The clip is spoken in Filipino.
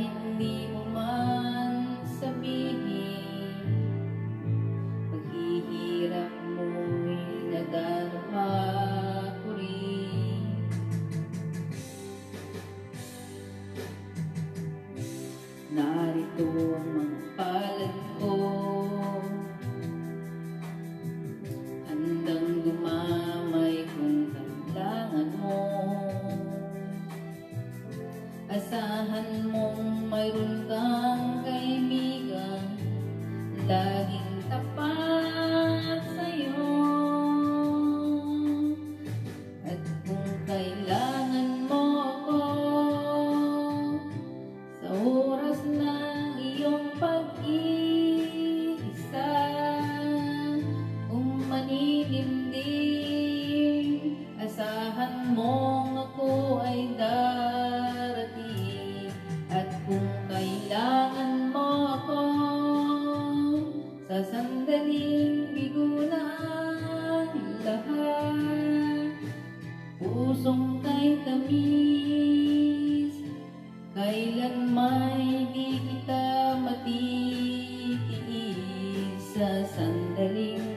hindi mo man sabihin, paghihirap mo'y nadarama ko rin. Narito ang mga palad ko, handang dumamay kung kailangan mo. Asahan mong mayroon kang kaibigan, laging tapat sa'yo. At kung kailangan mo ako, sa oras ng iyong pag-iisa, kung maninindig, asahan mong ako ay darating. At kung kailangan mo ako, sa sandaling bigo na ang lahat. Pusong kay tamis, kailan may di kita matitiis. Sa sandaling